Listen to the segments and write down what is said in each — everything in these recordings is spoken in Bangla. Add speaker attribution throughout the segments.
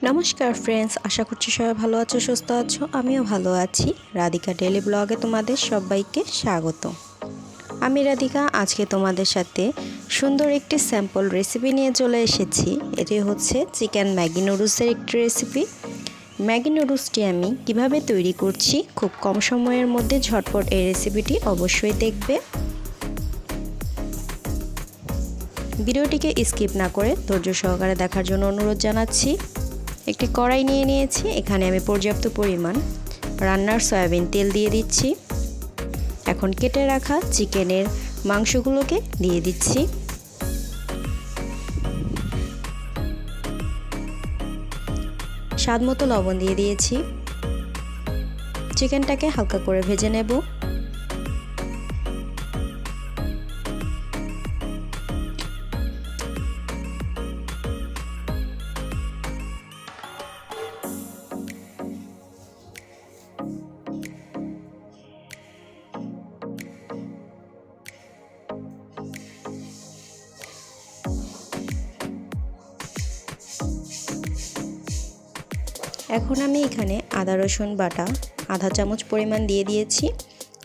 Speaker 1: নমস্কার ফ্রেন্ডস, আশা করছি সবাই ভালো আছো, সুস্থ আছো। আমিও ভালো আছি। রাধিকা ডেলি ব্লগে তোমাদের সবাইকে স্বাগত। আমি রাধিকা আজকে তোমাদের সাথে সুন্দর একটি স্যাম্পল রেসিপি নিয়ে চলে এসেছি। এটি হচ্ছে চিকেন ম্যাগি নুডলসের একটি রেসিপি। ম্যাগি নুডলসটি আমি কিভাবে তৈরি করছি খুব কম সময়ের মধ্যে ঝটপট এই রেসিপিটি অবশ্যই দেখবে। ভিডিওটিকে স্কিপ না করে ধৈর্য সহকারে দেখার জন্য অনুরোধ জানাচ্ছি। একটি কড়াই নিয়ে নিয়েছি, এখানে আমি পর্যাপ্ত পরিমাণ রান্নার সয়াবিন তেল দিয়ে দিচ্ছি। এখন কেটে রাখা চিকেনের মাংসগুলোকে দিয়ে দিচ্ছি। স্বাদমতো লবণ দিয়ে দিয়েছি। চিকেনটাকে হালকা করে ভেজে নেব। এখন আমি এখানে আদা রসুন বাটা আধা চামচ পরিমাণ দিয়ে দিয়েছি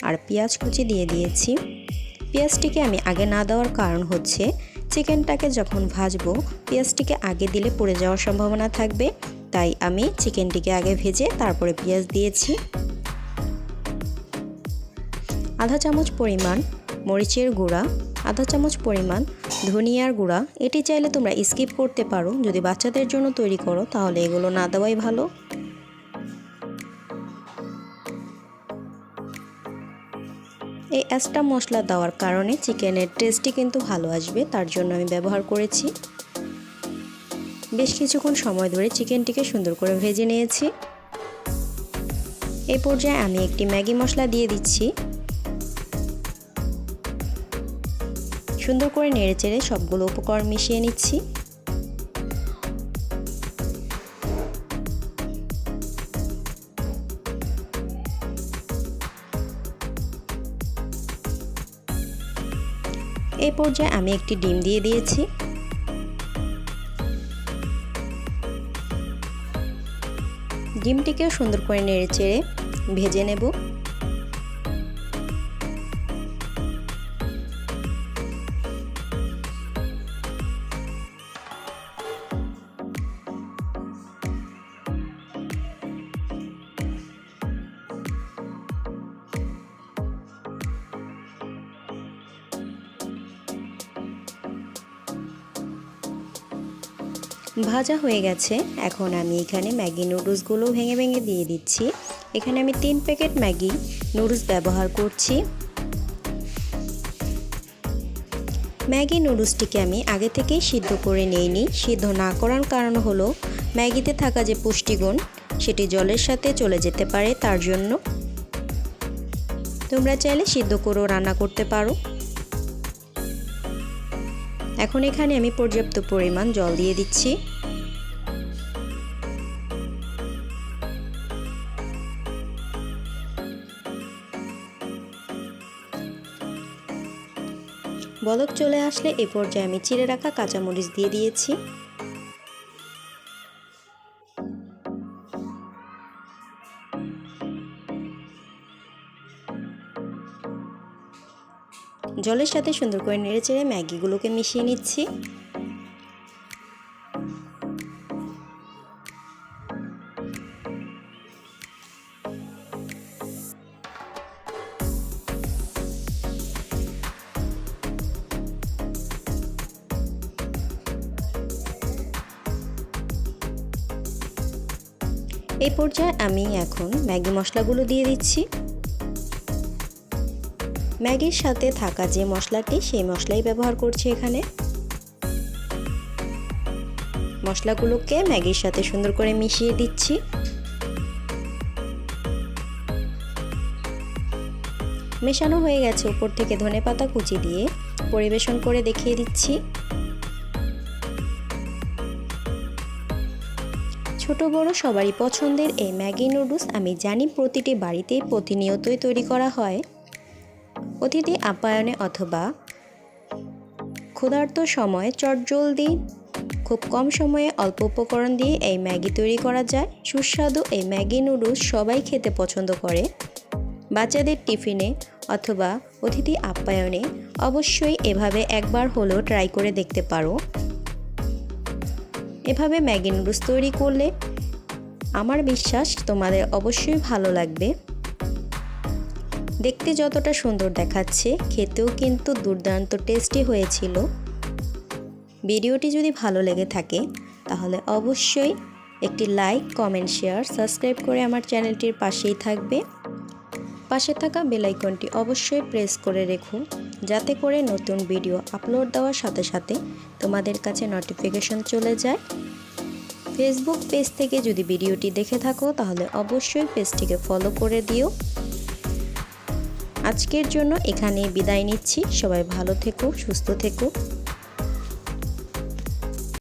Speaker 1: আর পেঁয়াজ কুচি দিয়ে দিয়েছি। পেঁয়াজটিকে আমি আগে না দেওয়ার কারণ হচ্ছে চিকেনটাকে যখন ভাজবো পেঁয়াজটিকে আগে দিলে পুড়ে যাওয়ার সম্ভাবনা থাকবে, তাই আমি চিকেনটিকে আগে ভেজে তারপরে পেঁয়াজ দিয়েছি। আধা চামচ পরিমাণ মরিচের গুঁড়া, আধা চামচ পরিমাণ ধনিয়ার গুঁড়া। এটি চাইলে তোমরা স্কিপ করতে পারো, যদি বাচ্চাদের জন্য তৈরি করো তাহলে এগুলো না দেওয়াই ভালো। এই এক্সট্রা মশলা দেওয়ার কারণে চিকেনের টেস্টটি কিন্তু ভালো আসবে, তার জন্য আমি ব্যবহার করেছি। বেশ কিছুক্ষণ সময় ধরে চিকেনটিকে সুন্দর করে ভেজে নিয়েছি। এই পর্যায়ে আমি একটি ম্যাগি মশলা দিয়ে দিচ্ছি। সুন্দর করে নেড়েচেড়ে সবগুলো উপকরণ মিশিয়ে নিচ্ছি। এই পর্যায়ে আমি একটি ডিম দিয়ে দিয়েছি। ডিমটিকেও সুন্দর করে নেড়েচেড়ে ভেজে নেব। ভাজা হয়ে গেছে। এখন আমি এখানে ম্যাগি নুডলসগুলো ভেঙে ভেঙে দিয়ে দিচ্ছি। এখানে আমি 3 প্যাকেট ম্যাগি নুডলস ব্যবহার করছি। ম্যাগি নুডলসটিকে আমি আগে থেকেই সিদ্ধ করে নিইনি। সিদ্ধ না করার কারণ হলো ম্যাগিতে থাকা যে পুষ্টিগুণ সেটি জলের সাথে চলে যেতে পারে, তার জন্য। তোমরা চাইলে সিদ্ধ করেও রান্না করতে পারো। এখন এখানে আমি পর্যাপ্ত পরিমাণ জল দিয়ে দিচ্ছি। বলক চলে আসলে এ পর্যায়ে আমি চিড়ে রাখা কাঁচামরিচ দিয়ে দিয়েছি। জলের সাথে সুন্দর করে নেড়েচেড়ে ম্যাগিগুলোকে মিশিয়ে নিচ্ছি। এই পর্যায়ে আমি এখন ম্যাগি মশলাগুলো দিয়ে দিচ্ছি। ম্যাগির সাথে থাকা যে মশলাটি সেই মশলাই ব্যবহার করছি এখানে। মশলাগুলোকে ম্যাগির সাথে সুন্দর করে মিশিয়ে দিচ্ছি। মেশানো হয়ে গেছে, উপর থেকে ধনেপাতা কুচি দিয়ে পরিবেশন করে দেখিয়ে দিচ্ছি। ছোট বড় সবারই পছন্দের এই ম্যাগি নুডলস আমি জানি প্রতিটি বাড়িতেই প্রতিনিয়তই তৈরি করা হয়। অতিথি আপ্যায়নে অথবা ক্ষুধার্ত সময়ে চটজলদি খুব কম সময়ে অল্প উপকরণ দিয়ে এই ম্যাগি তৈরি করা যায়। সুস্বাদু এই ম্যাগি নুডলস সবাই খেতে পছন্দ করে। বাচ্চাদের টিফিনে অথবা অতিথি আপ্যায়নে অবশ্যই এভাবে একবার হলেও ট্রাই করে দেখতে পারো। এভাবে ম্যাগি নুডলস তৈরি করলে আমার বিশ্বাস তোমাদের অবশ্যই ভালো লাগবে। দেখতে যতটা সুন্দর দেখাচ্ছে, খেতেও কিন্তু দুর্দান্ত টেস্টি হয়েছিল। ভিডিওটি যদি ভালো লেগে থাকে তাহলে অবশ্যই একটি লাইক, কমেন্ট, শেয়ার, সাবস্ক্রাইব করে আমার চ্যানেলটির পাশেই থাকবে। পাশে থাকা বেল আইকনটি অবশ্যই প্রেস করে রেখো, যাতে করে নতুন ভিডিও আপলোড দেওয়ার সাথে সাথে তোমাদের কাছে নোটিফিকেশন চলে যায়। ফেসবুক পেজ থেকে যদি ভিডিওটি দেখে থাকো তাহলে অবশ্যই পেজটিকে ফলো করে দিও। আজকের জন্য এখানেই বিদায় নিচ্ছি। সবাই ভালো থেকো, সুস্থ থেকো।